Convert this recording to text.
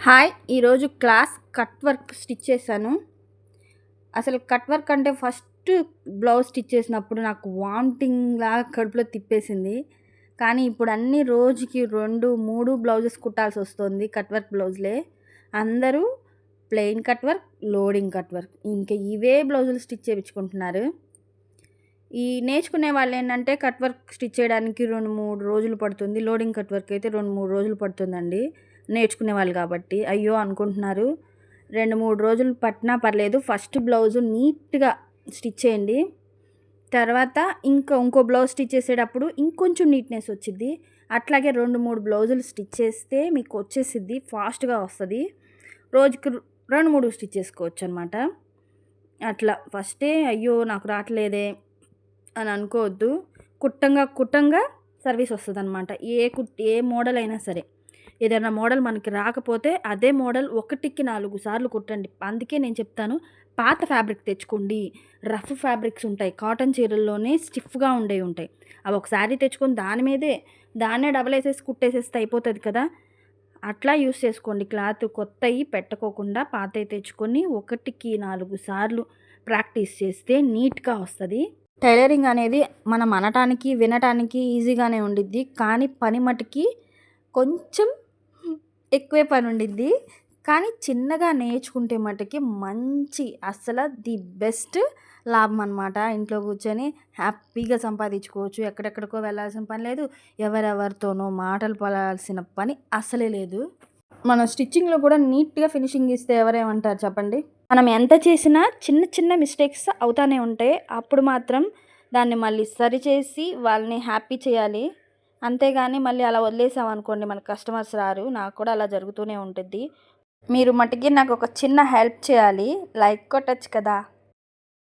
Hi! ఈరోజు class cut work stitch చేశాను. అసలు కట్ వర్క్ అంటే ఫస్ట్ బ్లౌజ్ స్టిచ్ చేసినప్పుడు నాకు వామిటింగ్‌లాగా కడుపులో తిప్పేసింది. కానీ ఇప్పుడు అన్నీ రోజుకి 2, 3 బ్లౌజెస్ కుట్టాల్సొస్తుంది కట్ వర్క్ బ్లౌజులే. అందరూ plain cut work, loading cut work ఇంక ఇవే బ్లౌజులు స్టిచ్ చేపించుకుంటున్నారు. ఈ నేర్చుకునే వాళ్ళేంటంటే కట్ వర్క్ స్టిచ్ చేయడానికి 2, 3 రోజులు పడుతుంది. లోడింగ్ కట్ వర్క్ అయితే 2, 3 రోజులు పడుతుందండి. నేర్చుకునే వాళ్ళు కాబట్టి. అయ్యో అనుకుంటున్నారు. 2, 3 రోజులు పట్టినా పర్లేదు. ఫస్ట్ బ్లౌజు నీట్‌గా స్టిచ్ చేయండి. తర్వాత ఇంకో బ్లౌజ్ స్టిచ్ చేసేటప్పుడు ఇంకొంచెం నీట్‌నెస్ వచ్చిద్ది. అట్లాగే 2, 3 బ్లౌజులు స్టిచ్ చేస్తే మీకు వచ్చేసిద్ది. ఫాస్ట్‌గా వస్తది. రోజుకి 2, 3 స్టిచ్ చేసుకోవచ్చనమాట. అట్లా ఫస్టే అయ్యో నాకు రాట్లేదే అని అనుకోవద్దు. కుట్టంగా సర్వీస్ వస్తదనమాట. ఏ మోడల్ అయినా సరే. ఏదైనా మోడల్ మనకి రాకపోతే అదే మోడల్ 1కి 4 సార్లు కుట్టండి. అందుకే నేను చెప్తాను పాత ఫ్యాబ్రిక్ తెచ్చుకోండి. రఫ్ ఫ్యాబ్రిక్స్ ఉంటాయి. కాటన్ చీరల్లోనే స్టిఫ్‌గా ఉండేవి ఉంటాయి. అవి ఒక శారీ తెచ్చుకొని దాన్నే డబల్ ఏసేసి కుట్టేసేస్తే అయిపోతది కదా! అట్లా యూజ్ చేసుకోండి. క్లాత్ కొత్తయి పెట్టుకోకుండా పాతయి తెచ్చుకొని 1కి 4 సార్లు ప్రాక్టీస్ చేస్తే నీట్‌గా వస్తది. టైలరింగ్ అనేది మనం అనటానికి, వినటానికి ఈజీగానే ఉండిద్ది. కానీ పని మటికి కొంచెం ఎక్కువే పని ఉండిద్ది. కానీ చిన్నగా నేర్చుకుంటే మటికి మంచి ది బెస్ట్ లాభం అనమాట. ఇంట్లో కూర్చొని హ్యాపీగా సంపాదించుకోవచ్చు. ఎక్కడెక్కడికో వెళ్ళాల్సిన పని లేదు. ఎవరెవరితోనో మాటలు పడాల్సిన పని అస్సలే లేదు. మనం స్టిచ్చింగ్‌లో కూడా నీట్‌గా ఫినిషింగ్ ఇస్తే ఎవరేమంటారు చెప్పండి? మనం ఎంత చేసినా చిన్న మిస్టేక్స్ అవుతానే ఉంటాయి. అప్పుడు మాత్రం దాన్ని మళ్ళీ సరిచేసి వాళ్ళని హ్యాపీ చేయాలి. అంతేగాని మళ్ళీ అలా వదిలేసామనుకోండి మనకు కస్టమర్స్ రారు. నాకు కూడా అలా జరుగుతూనే ఉంటుద్ది. మీరు మటికి నాకు ఒక చిన్న హెల్ప్ చేయాలి. లైక్ కొట్టొచ్చు కదా!